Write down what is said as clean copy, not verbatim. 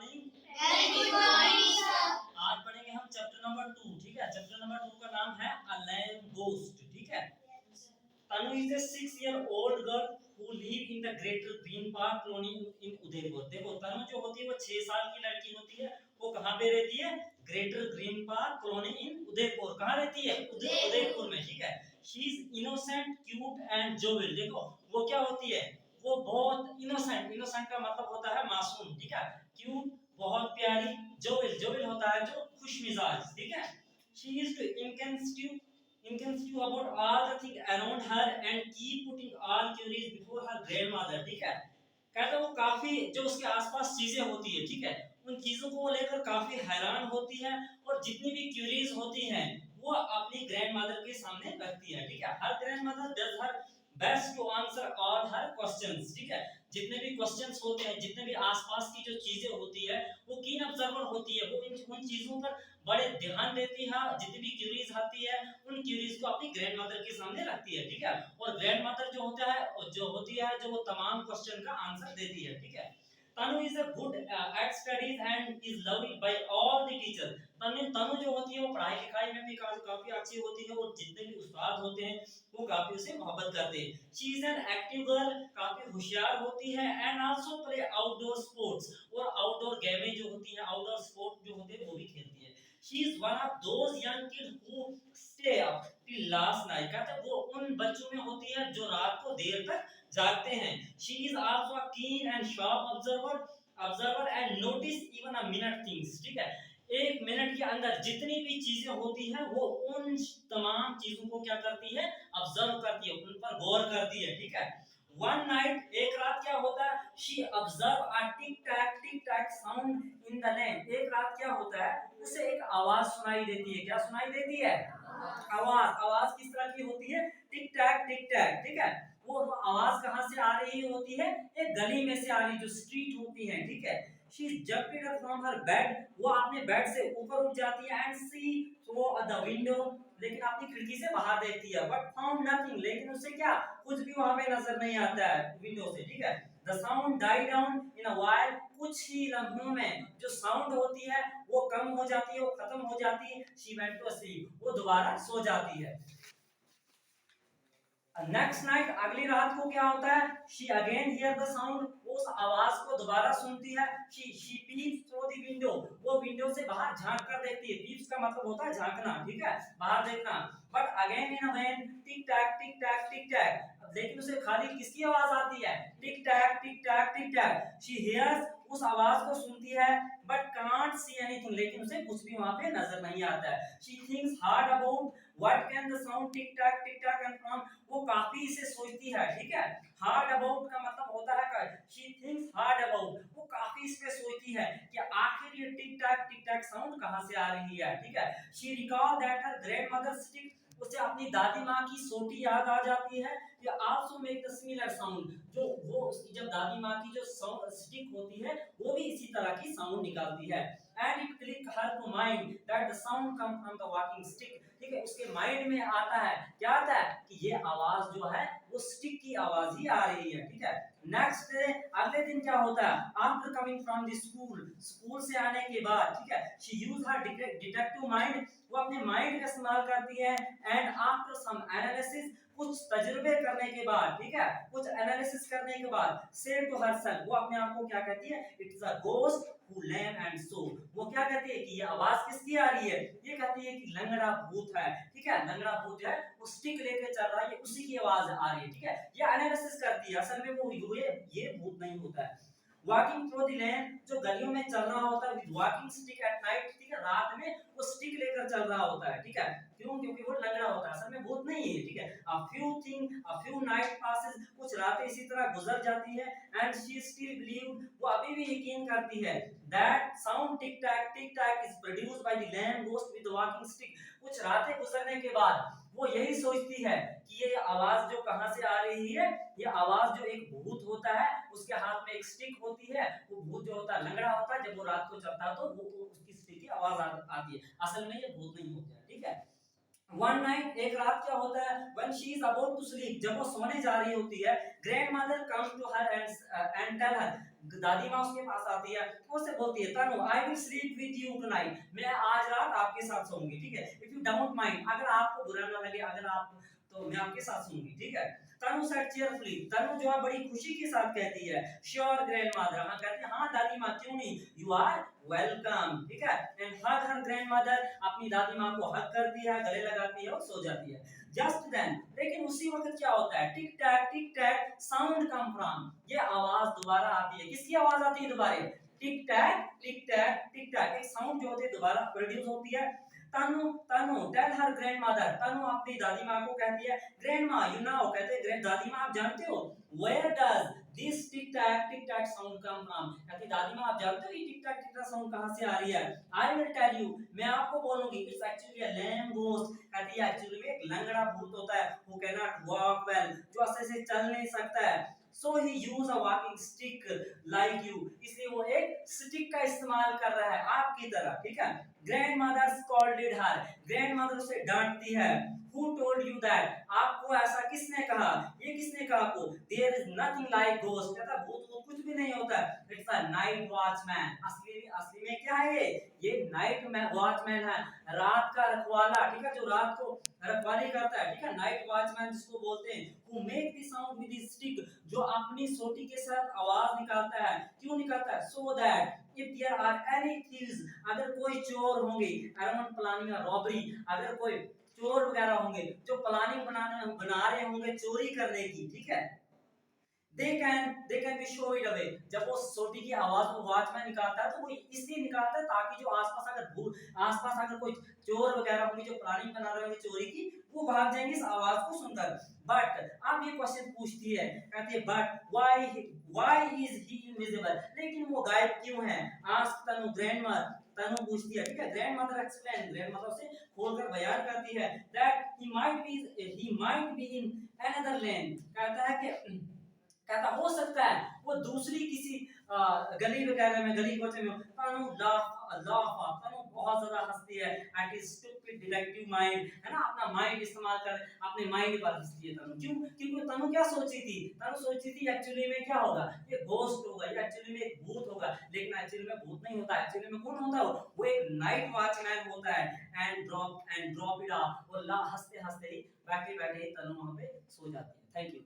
Morning. Very good morning sir. आज पढ़ेंगे हम चैप्टर नंबर 2, ठीक है। चैप्टर नंबर 2 का नाम है अ लैम्प गोस्ट, ठीक है। तनु is a 6-year-old girl who live in the Greater Green Park colony in Udaipur. देखो तनु जो होती है वो 6 साल की लड़की होती है। वो कहाँ पे रहती है? ग्रेटर ग्रीन पार्क कॉलोनी इन उदयपुर। कहाँ रहती है? उदयपुर में, ठीक है। She is innocent, cute and jovial. देखो वो क्या होती है? वो बहुत इनोसेंट, इनोसेंट का मतलब होता है मासूम, ठीक है। क्यूट बहुत प्यारी, जोविल होता है जो खुशमिजाज, ठीक है। She is too inquisitive about all the things around her and keep putting all queries before her grandmother, ठीक है। कहता वो काफी जो उसके आसपास चीजें होती है, ठीक है, उन चीजों को लेकर काफी हैरान होती है और जितनी भी क्यूरीज होती हैं वो अपनी ग्रैंडमदर के सामने रखती है, ठीक है। हर grandmother does her best to answer all her questions, ठीक है। जितने भी क्वेश्चंस होते हैं, जितने भी आसपास की जो चीजें होती है, वो कीन ऑब्जर्वर होती है। वो उन चीजों पर बड़े ध्यान देती है। जितनी भी क्यूरीज आती है उन क्यूरीज को अपनी ग्रैंडमदर के सामने रखती है, ठीक है। और ग्रैंडमदर जो होती है जो वो तमाम क्वेश्चन का आंसर देती है, ठीक है। तनु is a good at studies and is loved by all the teachers। तनु जो होती है वो पढ़ाई लिखाई में भी काफी अच्छी होती है और जितने भी उस्ताद होते हैं वो काफी उसे मोहब्बत करते हैं। She is an active girl, काफी होशियार होती है। And also play outdoor sports, और आउटडोर गेमें जो होती हैं, आउटडोर स्पोर्ट जो होते हैं वो भी खेलती है। She is one of those young kid who stay up till last night. कहते हैं वो उन बच्चों में होती है जो रात को देर तक जागते हैं। शी इज आल्सो अ कीन and sharp observer and notice even a minute things, ठीक है। एक मिनट के अंदर जितनी भी चीजें होती हैं वो उन तमाम चीजों को क्या करती है? ऑब्जर्व करती है, उन पर गौर करती है, ठीक है। वन नाइट, एक रात क्या होता है? She observe a tick tack sound in the lamp. एक रात क्या होता है? उसे एक आवाज सुनाई देती है। क्या सुनाई देती है? आवाज किस तरह की होती है? टिक टैक, ठीक है। वो आवाज कहां से आ रही होती है? एक गली में से आ रही, जो स्ट्रीट होती है, ठीक है। She jumped up from her bed, वो अपने बेड से ऊपर उठ जाती है। And see through the window, लेकिन अपनी खिड़की से बाहर देखती है। बट फाउंड नथिंग, लेकिन उसे क्या कुछ भी वहां पे नजर नहीं आता है विंडो से, ठीक है। The sound die down in a while, कुछ ही लम्हों में जो साउंड होती है वो कम हो जाती है, वो खत्म हो जाती है। शी वेंट टू स्लीप, वो दोबारा सो जाती है। नेक्स्ट नाइट, अगली रात को क्या होता है? She again here the sound, वो उस आवाज को दोबारा सुनती है। She peeps through the window, वो विंडो से बाहर झांक कर देखती है। पीप्स का मतलब होता है झांकना, ठीक है, बाहर देखना। But again in a van, tick tack, लेकिन उसे खाली किसकी आवाज आती है? टिक टैक। शी हियर्स, उस आवाज को सुनती है। बट कांट सी एनीथिंग, लेकिन उसे कुछ भी वहां पे नजर नहीं आता है। She thinks hard about what can the sound tick tack and from, वो काफी इसे सोचती है, ठीक है। हार्ड अबाउट का मतलब होता है शी थिंक्स हार्ड अबाउट, वो काफी इस पे सोचती है कि आखिर ये टिक टैक साउंड कहां से आ रही है, ठीक है। She recall that her grandmother stick, उसे अपनी दादी माँ की सोटी याद आ जाती है। ये also make the similar sound, जो वो उसकी जब दादी माँ की जो स्टिक होती है वो भी इसी तरह की साउंड निकालती है। And it click her to mind that the sound come from the walking stick, ठीक है। उसके माइंड में आता है, क्या आता है? कि ये आवाज जो है वो स्टिक की आवाज ही आ रही है, ठीक है। नेक्स्ट डे, अगले दिन क्या होता है? After coming from the school से आने के बाद, ठीक है, she use her detective mind, वो अपने माइंड का इस्तेमाल करती है। एंड आफ्टर सम एनालिसिस, कुछ तजुर्बे करने के बाद, ठीक है, कुछ एनालिसिस करने के बाद, से टू हरसेल्फ, वो अपने आप को क्या कहती है? It is a ghost who lamb and so, वो क्या कहती है कि ये आवाज किसकी आ रही है? ये कहती है कि लंगड़ा भूत है, ठीक है। लंगड़ा भूत जो है वो स्टिक लेके चल रहा है, ये उसी की आवाज आ रही है, ठीक है। ये एनालिसिस करती है, असल में वो ये भूत नहीं होता है। वॉकिंग थ्रू द लैन, जो गलियों में चल रहा होता है with walking stick at night, ठीक है, रात में वो स्टिक लेकर चल रहा होता है, ठीक है। क्यों? क्योंकि वो लंगड़ा होता है, असल में भूत नहीं है, ठीक है। अ फ्यू नाइट पासेस, कुछ रातें इसी तरह गुजर जाती है। एंड शी स्टिल बिलीव, वो अभी भी यकीन करती है that sound tick tack is produced by the lamp ghost with walking stick. कुछ रातें गुजरने के बाद वो यही सोचती है कि ये आवाज जो कहां से आ रही है, ये आवाज जो एक भूत होता है उसके हाथ में एक स्टिक होती है, वो भूत जो होता है लंगड़ा होता है, जब वो रात को चलता है तो वो उसकी स्टिक की आवाज आती है। असल में ये भूत नहीं होता है, ठीक है। वन नाइट, एक रात क्या होता है? When she is about to sleep, जब वो सोने जा रही होती है, grandmother comes to her and tell her, दादी माँ उसके पास आती है, वो उससे बोलती है Tanu I will sleep with you tonight, मैं आज रात आपके साथ सोऊंगी, ठीक है। इफ यू डोंट माइंड, अगर आपको बुरा ना लगे, अगर आप, तो मैं आपके साथ सोऊंगी, ठीक है। तनु सेड चीयरफुली, तनु जो है बड़ी खुशी के साथ कहती है श्योर ग्रैंडमदर, हाँ कहती है हाँ दादी माँ क्यों नहीं, यू आर वेलकम, ठीक है। एंड हग हर ग्रैंडमदर, अपनी दादी माँ को हग करती है, गले लगाती है और सो जाती है। जस्ट देन, लेकिन उसी वक्त क्या होता है, टिक टैक साउंड कम फ्रॉम, ये आवाज दोबारा आती है, किसकी आवाज आती है दोबारा, टिक टैक टिक टैक टिक टैक, एक साउंड जो होती है दोबारा प्रोड्यूस होती है। तनु तनु टेल हर ग्रैंडमदर, तनु अपनी दादी माँ को कहती है ग्रैंडमा यू नो, कहते हैं दादी माँ आप जानते हो, where does this tick tack sound come from, कहती दादी माँ आप जानते हो ये टिक टैक साउंड कहाँ से आ रही है, आई विल टेल यू, मैं आपको बोलूंगी, it's actually a lame ghost, कहती है एक्चुअली में एक लंगड़ा भूत होता है, who can not walk well, जो अच्छे से चल नहीं सकता है, so he use a walking stick like you, इसलिए वो एक स्टिक का इस्तेमाल कर रहा है आपकी तरह, ठीक है। ग्रैंडमदर स्कॉल्डेड हर, ग्रैंडमदर उसे डांटती है, हु टोल्ड यू दैट, आपको ऐसा किसने कहा, ये किसने कहा आपको, there is nothing like ghost, कहता भूत भूत कुछ भी नहीं होता, इट्स अ नाइट वॉचमैन, असली में क्या है ये नाइट वॉचमैन है, रात का रखवाला, ठीक है, जो रात को रखवाली करता है, ठीक है, नाइट वॉचमैन जिसको बोलते हैं, who make the sound with his stick, जो अपनी सोटी के साथ आवाज निकालता है, क्यों निकालता है, so that if there are any thieves, अगर कोई चोर होंगे, अराउंड प्लानिंग अ रॉबरी, अगर कोई चोर वगैरह होंगे जो प्लानिंग बना रहे होंगे चोरी करने की, ठीक है, they can be show it away, जब वो सोटी की आवाज को वॉचमैन निकालता है तो वो इसलिए निकालता है ताकि जो आसपास अगर कोई चोर वगैरह होंगे जो प्लानिंग बना रहे होंगे चोरी की, वो भाग जाएंगे इस आवाज को सुनकर। बट अब ये क्वेश्चन पूछती है, कहती है but why is he invisible, लेकिन वो गायब क्यों है, आस्क तनु ग्रैंडमदर, तनु पूछती है, ठीक है, ग्रैंडमदर एक्सप्लेन, ग्रैंडमदर से खोलकर बयान करती है that he might be in another land, कहता हो सकता है वो दूसरी किसी गली वगैरह में, गली कोचे में, तनु तनु बहुत ज्यादा हंसती है at his stupid deductive mind, है ना, अपना माइंड इस्तेमाल कर अपने माइंड पर हंसती है तनु, क्यों, क्योंकि तनु क्या सोची थी, तनु सोची थी एक्चुअली में क्या होगा, ये घोस्ट होगा, ये एक्चुअली में एक भूत होगा, लेकिन एक्चुअली में भूत नहीं होता, एक्चुअली में कौन होता है, वो एक नाइट वॉचमैन होता है, एंड ड्रॉप इट ऑफ, और हंसते हंसते ही बैठे बैठे तनु वहां पे सो जाती है। Thank you.